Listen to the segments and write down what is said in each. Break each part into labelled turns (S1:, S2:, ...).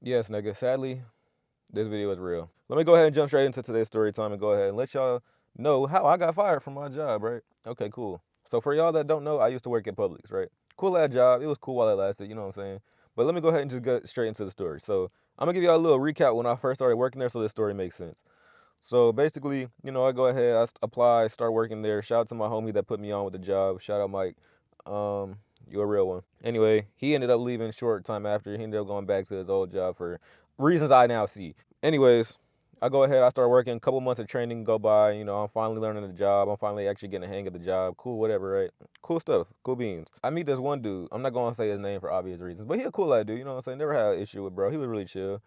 S1: Yes, nigga, sadly, this video is real. Let me go ahead and jump straight into today's story time and go ahead and let y'all know how I got fired from my job, right? Okay, cool. So for y'all that don't know, I used to work at Publix, right? Cool ass job. It was cool while it lasted, you know what I'm saying? But let me go ahead and just get straight into the story. So I'm gonna give y'all a little recap when I first started working there so this story makes sense. So basically, I go ahead, apply, start working there. Shout out to my homie that put me on with the job. Shout out Mike. You a real one. Anyway, he ended up leaving short time after. He ended up going back to his old job for reasons I now see. Anyways, I go ahead, I start working. A couple months of training go by. I'm finally learning the job. I'm finally actually getting a hang of the job. Cool, whatever, right? Cool stuff. Cool beans. I meet this one dude. I'm not going to say his name for obvious reasons, but he a cool ass dude. You know what I'm saying? Never had an issue with bro. He was really chill.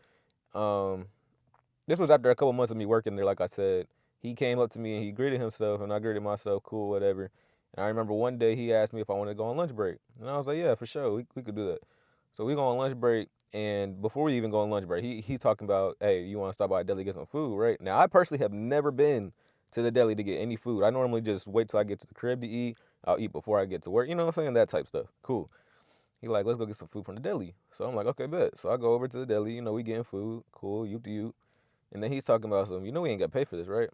S1: Um, this was after a couple months of me working there, like I said. He came up to me and he greeted himself, and I greeted myself, cool, whatever. And I remember one day he asked me if I wanted to go on lunch break. And I was like, yeah, for sure, we could do that. So we go on lunch break, and before we even go on lunch break, he's talking about, hey, you want to stop by a deli to get some food, right? Now, I personally have never been to the deli to get any food. I normally just wait till I get to the crib to eat. I'll eat before I get to work. You know what I'm saying? That type stuff. Cool. He like, let's go get some food from the deli. So I'm like, okay, bet. So I go over to the deli. We getting food. Cool, you to you. And then he's talking about something. We ain't got to pay for this, right?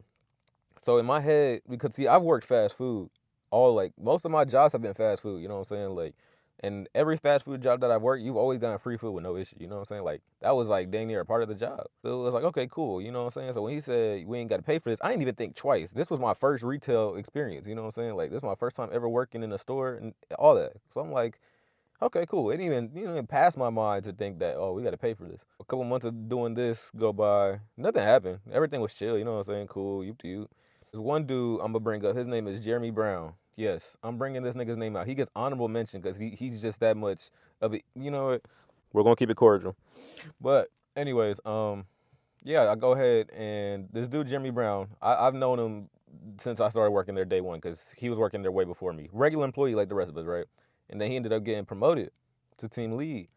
S1: So in my head, because see, I've worked fast food. Most of my jobs have been fast food. You know what I'm saying? And every fast food job that I've worked, you've always gotten free food with no issue. You know what I'm saying? Like, that was like dang near a part of the job. So it was like, okay, cool. You know what I'm saying? So when he said we ain't got to pay for this, I didn't even think twice. This was my first retail experience. You know what I'm saying? Like, this is my first time ever working in a store and all that. So I'm like, okay, cool. It didn't even pass my mind to think that, oh, we got to pay for this. A couple months of doing this go by. Nothing happened. Everything was chill. You know what I'm saying? Cool. You to you. There's one dude I'm going to bring up. His name is Jeremy Brown. Yes, I'm bringing this nigga's name out. He gets honorable mention because he's just that much of it. You know what? We're going to keep it cordial. But anyways, yeah, I go ahead and this dude, Jeremy Brown, I've known him since I started working there day one because he was working there way before me. Regular employee like the rest of us, right? And then he ended up getting promoted to team lead.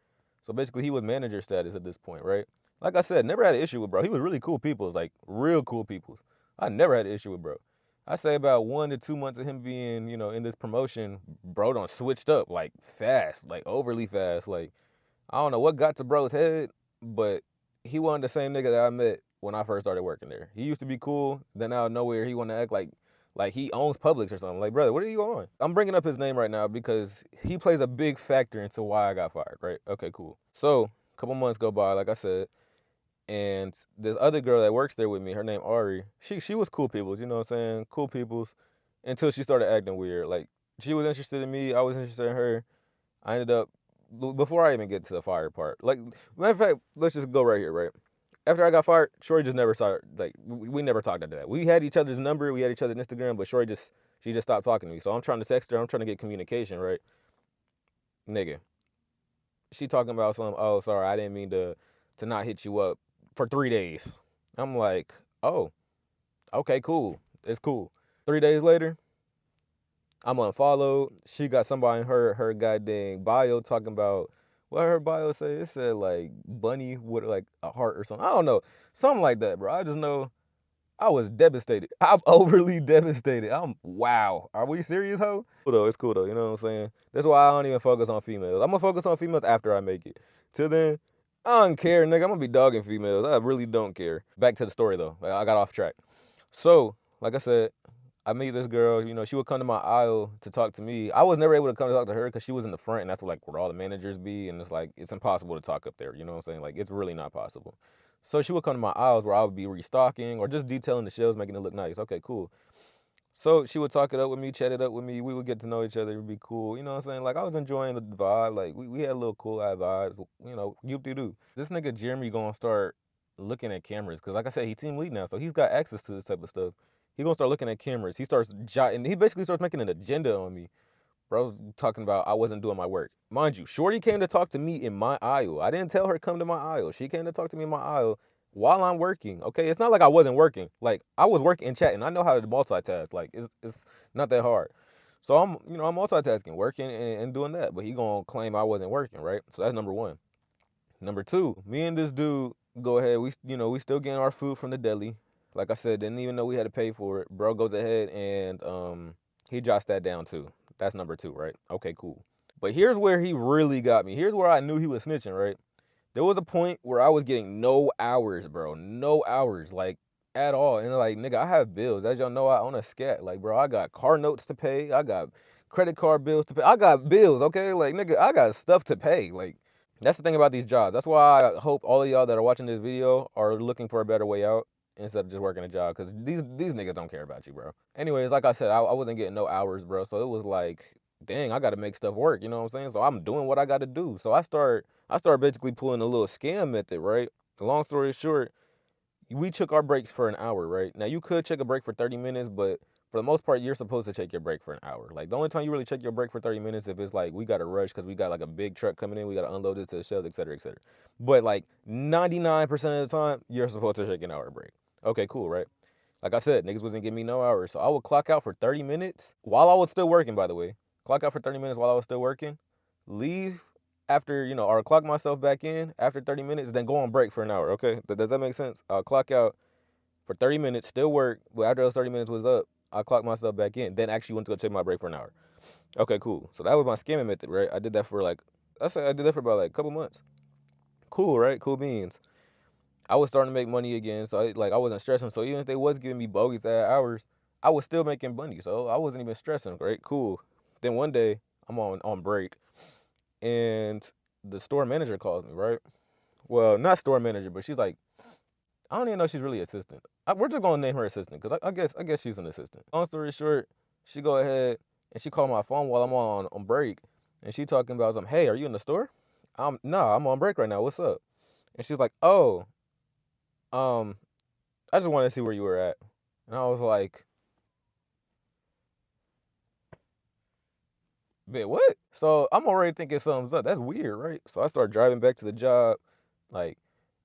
S1: So basically, he was manager status at this point, right? Like I said, never had an issue with bro. He was really cool peoples, like real cool peoples. I never had an issue with bro. I say about 1 to 2 months of him being, in this promotion, bro done switched up like fast, like overly fast. Like, I don't know what got to bro's head, but he wasn't the same nigga that I met when I first started working there. He used to be cool, then out of nowhere he wanted to act like he owns Publix or something. Like, brother, what are you on? I'm bringing up his name right now because he plays a big factor into why I got fired, right? Okay, cool. So, a couple months go by, like I said, and this other girl that works there with me, her name Ari, she was cool peoples, you know what I'm saying? Cool peoples until she started acting weird. Like, she was interested in me, I was interested in her. I ended up, before I even get to the fire part, like, matter of fact, let's just go right here, right? After I got fired, Shorty just never started, like, we never talked after that. We had each other's number, we had each other's Instagram, but she just stopped talking to me. So I'm trying to text her, I'm trying to get communication, right? Nigga, she talking about some, oh, sorry, I didn't mean to not hit you up for 3 days. I'm like, oh, okay, cool. It's cool. 3 days later, I'm unfollowed. She got somebody in her goddamn bio talking about what her bio say. It said like bunny with like a heart or something. I don't know. Something like that, bro. I just know I was devastated. I'm overly devastated. Wow. Are we serious, ho? Cool though. It's cool though. You know what I'm saying? That's why I don't even focus on females. I'm gonna focus on females after I make it. Till then, I don't care, nigga. I'm gonna be dogging females. I really don't care. Back to the story though. I got off track. So, like I said, I meet this girl, she would come to my aisle to talk to me. I was never able to come to talk to her because she was in the front, and that's like where all the managers be, and it's like, it's impossible to talk up there, you know what I'm saying? Like, it's really not possible. So she would come to my aisles where I would be restocking or just detailing the shelves, making it look nice. Okay, cool. So she would talk it up with me, chat it up with me. We would get to know each other. It would be cool. You know what I'm saying? Like, I was enjoying the vibe. Like, we had a little cool eye vibes. You-do-do. This nigga Jeremy gonna start looking at cameras. Because, like I said, he team lead now. So he's got access to this type of stuff. He gonna start looking at cameras. He starts jotting. He basically starts making an agenda on me. Bro was talking about I wasn't doing my work. Mind you, Shorty came to talk to me in my aisle. I didn't tell her come to my aisle. She came to talk to me in my aisle while I'm working. Okay, it's not like I wasn't working. Like, I was working and chatting. I know how to multitask. Like, it's not that hard. So I'm multitasking, working and doing that. But he gonna claim I wasn't working, right? So that's number one. Number two, me and this dude go ahead. We still getting our food from the deli. Like I said, didn't even know we had to pay for it. Bro goes ahead and he jots that down too. That's number two, right? Okay, cool. But here's where he really got me. Here's where I knew he was snitching, right? There was a point where I was getting no hours, bro. No hours, like, at all. And like, nigga, I have bills. As y'all know, I own a scat. Like, bro, I got car notes to pay. I got credit card bills to pay. I got bills, okay? Like, nigga, I got stuff to pay. Like, that's the thing about these jobs. That's why I hope all of y'all that are watching this video are looking for a better way out instead of just working a job, because these niggas don't care about you, bro. Anyways, like I said, I wasn't getting no hours, bro. So it was like, dang, I got to make stuff work. You know what I'm saying? So I'm doing what I got to do. So I start basically pulling a little scam method, right? Long story short, we took our breaks for an hour, right? Now you could take a break for 30 minutes, but for the most part, you're supposed to take your break for an hour. Like, the only time you really take your break for 30 minutes if it's like we got to rush because we got like a big truck coming in, we got to unload it to the shelves, et cetera, et cetera. But like 99% of the time, you're supposed to take an hour break. Okay, cool, right? Like I said, niggas wasn't giving me no hours. So I would clock out for 30 minutes while I was still working, by the way. Clock out for 30 minutes while I was still working. Leave after, or clock myself back in after 30 minutes, then go on break for an hour, okay? Does that make sense? I'll clock out for 30 minutes, still work, but after those 30 minutes was up, I clocked myself back in, then actually went to go take my break for an hour. Okay, cool. So that was my scamming method, right? I did that for I did that for about like a couple months. Cool, right? Cool beans. I was starting to make money again, so I wasn't stressing. So even if they was giving me bogus hours, I was still making money. So I wasn't even stressing, right? Cool. Then one day, I'm on break, and the store manager calls me, right? Well, not store manager, but she's like, I don't even know she's really assistant. We're just gonna name her assistant because I guess she's an assistant. Long story short, she go ahead and she called my phone while I'm on break, and she talking about something. Hey, are you in the store? I'm on break right now. What's up? And she's like, oh, I just wanted to see where you were at. And I was like, "Bit what?" So I'm already thinking something's up. That's weird, right? So I start driving back to the job. Like,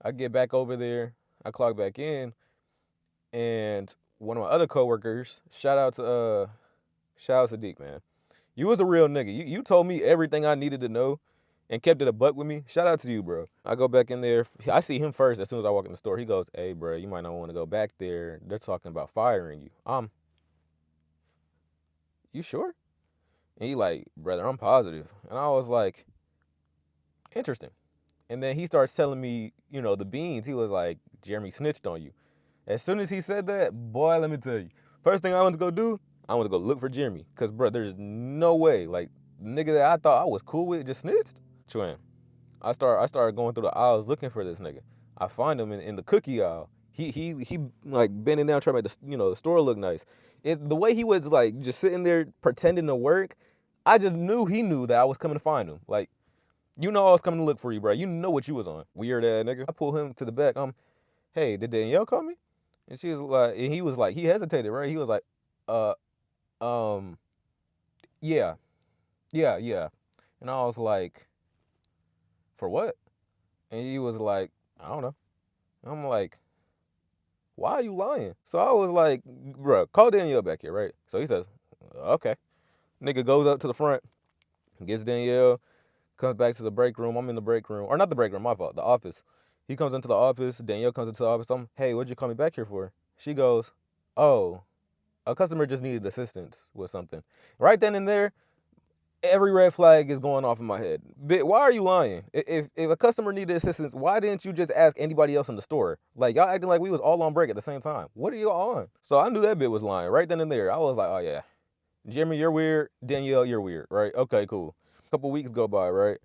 S1: I get back over there, I clock back in, and one of my other coworkers, shout out to Deke, man. You was a real nigga. You told me everything I needed to know and kept it a buck with me. Shout out to you, bro. I go back in there. I see him first as soon as I walk in the store. He goes, "Hey, bro, you might not want to go back there. They're talking about firing you." You sure? And he like, "Brother, I'm positive." And I was like, interesting. And then he starts telling me, the beans. He was like, "Jeremy snitched on you." As soon as he said that, boy, let me tell you. First thing I went to go do, I went to go look for Jeremy. Because, bro, there's no way. Like, nigga that I thought I was cool with just snitched. Twin. I started going through the aisles looking for this nigga. I find him in the cookie aisle. He like bending down trying to make the store look nice. The way he was like just sitting there pretending to work, I just knew he knew that I was coming to find him. Like, I was coming to look for you, bro. You know what you was on. Weird ass nigga. I pull him to the back. Hey, did Danielle call me? And she was like, and he was like, he hesitated, right? He was like, uh, um, yeah, yeah. And I was like, for what? And he was like, I don't know. And I'm like, why are you lying? So I was like, bro, call Danielle back here, right? So he says, okay. Nigga goes up to the front, gets Danielle, comes back to the break room. I'm in the break room. Or not the break room, my fault, the office. He comes into the office. Danielle comes into the office. Hey, what'd you call me back here for? She goes, oh, a customer just needed assistance with something. Right then and there, every red flag is going off in my head. Why are you lying? If a customer needed assistance, why didn't you just ask anybody else in the store? Like, y'all acting like we was all on break at the same time. What are y'all on? So I knew that bit was lying right then and there. I was like, oh yeah, Jimmy, you're weird. Danielle, you're weird, right? Okay, cool. A couple weeks go by, right?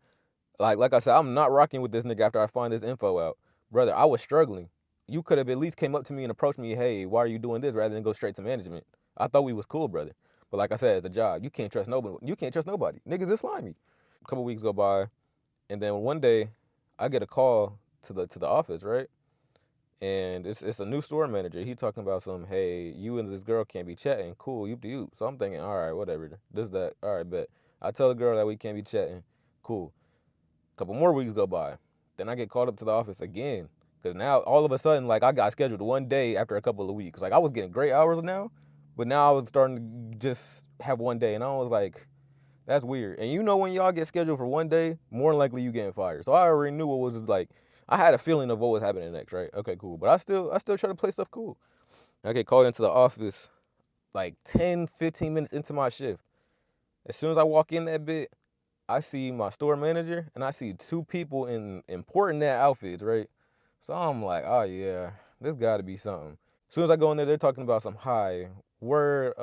S1: Like I said, I'm not rocking with this nigga after I find this info out. Brother, I was struggling. You could have at least came up to me and approached me, hey, why are you doing this, rather than go straight to management. I thought we was cool, brother. But like I said, it's a job. You can't trust nobody. You can't trust nobody. Niggas is slimy. A couple weeks go by, and then one day, I get a call to the office, right? And it's a new store manager. He talking about hey, you and this girl can't be chatting. Cool, you. So I'm thinking, all right, whatever. This, that, all right, bet. I tell the girl that we can't be chatting. Cool. A couple more weeks go by. Then I get called up to the office again. Because now, all of a sudden, like, I got scheduled one day after a couple of weeks. Like, I was getting great hours now, but now I was starting to just have one day. And I was like, that's weird. And when y'all get scheduled for one day, more than likely you getting fired. So I already knew what was like. I had a feeling of what was happening next, right? Okay, cool. But I still try to play stuff cool. I get called into the office like 10, 15 minutes into my shift. As soon as I walk in that bit, I see my store manager and I see two people in important outfits, right? So I'm like, oh yeah, this got to be something. As soon as I go in there, they're talking about some high word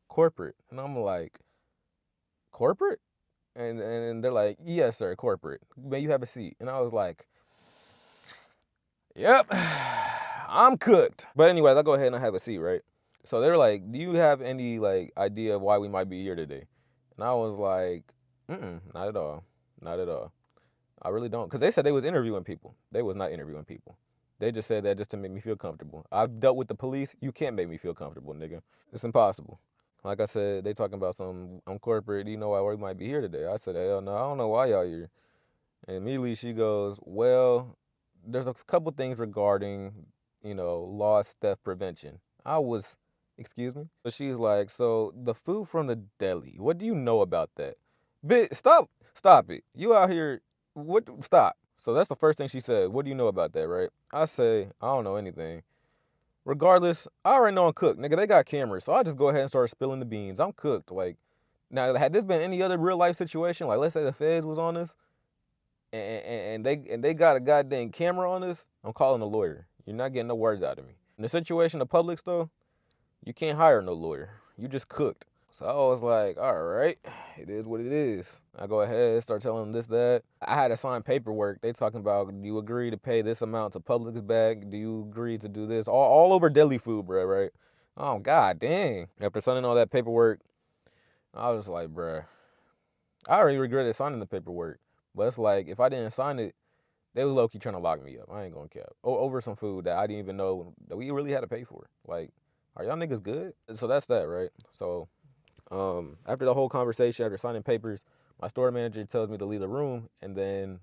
S1: corporate, and I'm like, corporate? And they're like, yes, sir, corporate. May you have a seat? And I was like, yep, I'm cooked. But anyways, I go ahead and I have a seat, right? So they're like, do you have any like idea of why we might be here today? And I was like, not at all, not at all. I really don't, because they said they was interviewing people. They was not interviewing people. They just said that just to make me feel comfortable. I've dealt with the police. You can't make me feel comfortable, nigga. It's impossible. Like I said, they talking about some, I'm corporate. Do you know why we might be here today? I said, hell no, I don't know why y'all here. And immediately she goes, well, there's a couple things regarding, lost theft prevention. I was, excuse me? So she's like, so the food from the deli, what do you know about that? Bitch, stop it. You out here, stop. So that's the first thing she said. What do you know about that, right? I say, I don't know anything. Regardless, I already know I'm cooked. Nigga, they got cameras, so I just go ahead and start spilling the beans. I'm cooked. Like, now, had this been any other real life situation, like let's say the feds was on us, and they got a goddamn camera on us, I'm calling a lawyer. You're not getting no words out of me. In the situation of Publix though, you can't hire no lawyer. You just cooked. So I was like, all right, it is what it is. I go ahead, start telling them this, that. I had to sign paperwork. They talking about, do you agree to pay this amount to Publix back? Do you agree to do this? All over deli food, bro, right? Oh, god dang. After signing all that paperwork, I was like, bruh, I already regretted signing the paperwork. But it's like, if I didn't sign it, they was low-key trying to lock me up. I ain't gonna cap. Over some food that I didn't even know that we really had to pay for. Like, are y'all niggas good? So that's that, right? So after the whole conversation, after signing papers, my store manager tells me to leave the room, and then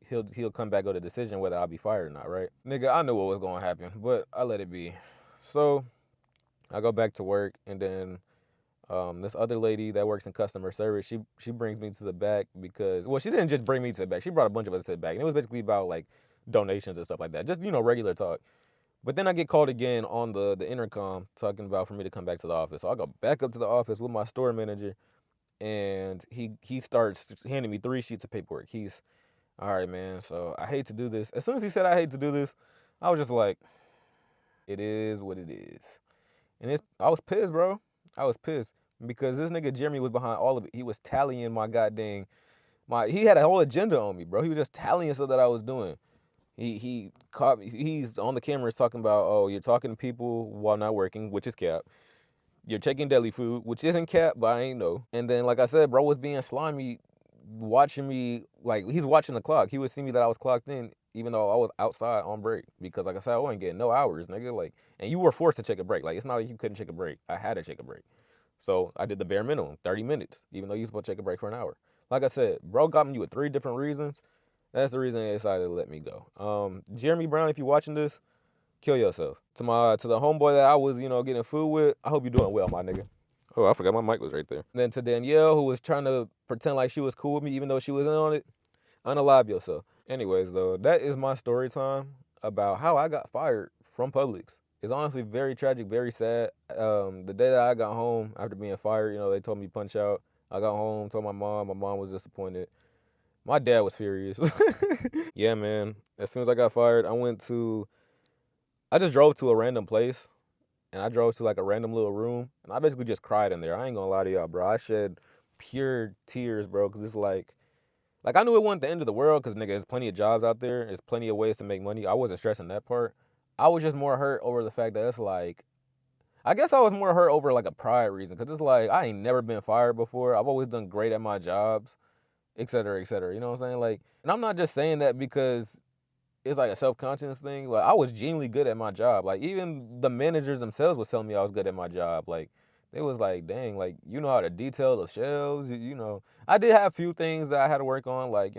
S1: he'll come back with a decision whether I'll be fired or not, right? Nigga, I knew what was gonna happen, but I let it be. So I go back to work, and then this other lady that works in customer service, she brings me to the back because, well, she didn't just bring me to the back. She brought a bunch of us to the back, and it was basically about like donations and stuff like that, just regular talk. But then I get called again on the intercom talking about for me to come back to the office. So I go back up to the office with my store manager, and he starts handing me 3 sheets of paperwork. He's, all right, man, so I hate to do this. As soon as he said I hate to do this, I was just like, it is what it is. And I was pissed, bro. I was pissed because this nigga Jeremy was behind all of it. He was tallying my goddamn, he had a whole agenda on me, bro. He was just tallying stuff that I was doing. He caught me. He's on the cameras talking about, oh, you're talking to people while not working, which is cap. You're taking deli food, which isn't cap, but I ain't know. And then, like I said, bro was being slimy, watching me, like, he's watching the clock. He would see me that I was clocked in, even though I was outside on break. Because, like I said, I wasn't getting no hours, nigga. Like, and you were forced to take a break. Like, it's not like you couldn't take a break. I had to take a break. So I did the bare minimum, 30 minutes, even though you're supposed to take a break for an hour. Like I said, bro got me with 3 different reasons. That's the reason they decided to let me go. Jeremy Brown, if you're watching this, kill yourself. To the homeboy that I was, getting food with, I hope you're doing well, my nigga. Oh, I forgot my mic was right there. And then to Danielle, who was trying to pretend like she was cool with me, even though she wasn't on it, unalive yourself. Anyways, though, that is my story time about how I got fired from Publix. It's honestly very tragic, very sad. The day that I got home after being fired, they told me punch out. I got home, told my mom. My mom was disappointed. My dad was furious. Yeah, man. As soon as I got fired, I just drove to a random place, and I drove to like a random little room, and I basically just cried in there. I ain't gonna lie to y'all, bro. I shed pure tears, bro, because it's like I knew it wasn't the end of the world, because nigga, there's plenty of jobs out there. There's plenty of ways to make money. I wasn't stressing that part. I was just more hurt over the fact that it's like, I guess I was more hurt over like a pride reason, because it's like, I ain't never been fired before. I've always done great at my jobs, et cetera, et cetera. You know what I'm saying? Like, and I'm not just saying that because it's like a self-conscious thing. Like, I was genuinely good at my job. Like, even the managers themselves was telling me I was good at my job. Like, they was like, dang, like, you know how to detail the shelves. I did have a few things that I had to work on, like,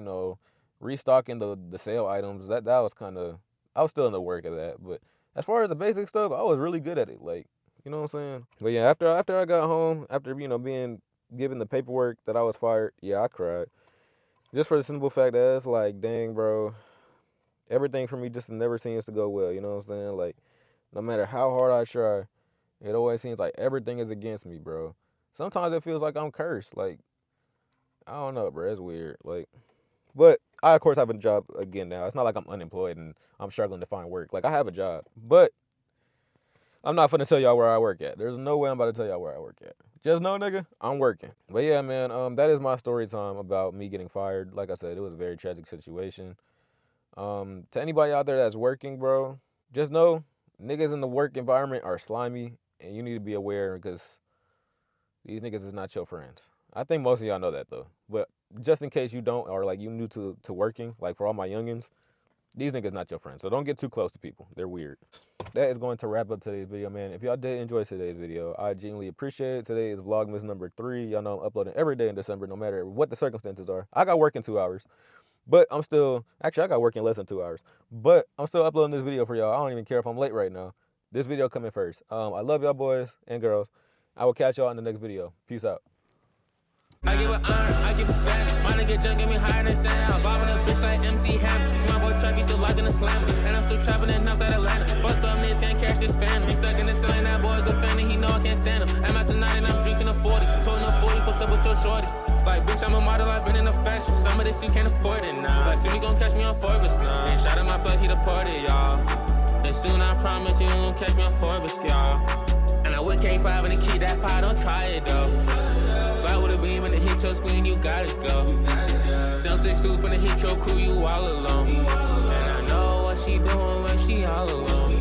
S1: restocking the sale items. That was kind of, I was still in the work of that. But as far as the basic stuff, I was really good at it. Like, you know what I'm saying? But yeah, after I got home, after, being given the paperwork that I was fired, yeah, I cried. Just for the simple fact that it's like, dang, bro, everything for me just never seems to go well. You know what I'm saying? Like, no matter how hard I try, it always seems like everything is against me, bro. Sometimes it feels like I'm cursed. Like, I don't know, bro. It's weird. Like, but I of course have a job again now. It's not like I'm unemployed and I'm struggling to find work. Like I have a job, but I'm not finna tell y'all where I work at. There's no way I'm about to tell y'all where I work at. Just know, nigga, I'm working. But yeah, man, that is my story time about me getting fired. Like I said, it was a very tragic situation. To anybody out there that's working, bro, just know niggas in the work environment are slimy, and you need to be aware because these niggas is not your friends. I think most of y'all know that though. But just in case you don't, or like you new to working, like for all my youngins, these niggas not your friends. So don't get too close to people. They're weird. That is going to wrap up today's video, man. If y'all did enjoy today's video, I genuinely appreciate it. Today is Vlogmas number 3. Y'all know I'm uploading every day in December, no matter what the circumstances are. I got work in 2 hours, but I'm still, actually I got work in less than 2 hours, but I'm still uploading this video for y'all. I don't even care if I'm late right now. This video coming first. I love y'all boys and girls. I will catch y'all in the next video. Peace out.
S2: I give a iron, I give a fan. My nigga junk get me higher than sand. I'm bobbing a bitch like MC Hammer. My boy Trappy still locked in the slammer. And I'm still trapping in outside Atlanta. Fuck some niggas can't catch this phantom. He stuck in the ceiling, that boy's a fan and he know I can't stand him. I'm at tonight and I'm drinking a 40. Toting a 40, post up with your shorty. Like, bitch, I'm a model, I've been in the fashion. Some of this you can't afford it now. Like, soon you gon' catch me on Forbes now. And shout out my plug, he the party, y'all. And soon I promise you gon' catch me on Forbes, y'all. And I would K5 and to keep that 5, don't try it though. Fly with a beam and to hit your screen, you gotta go. Down 6'2" finna hit your crew, you all alone. And I know what she doing when she all alone.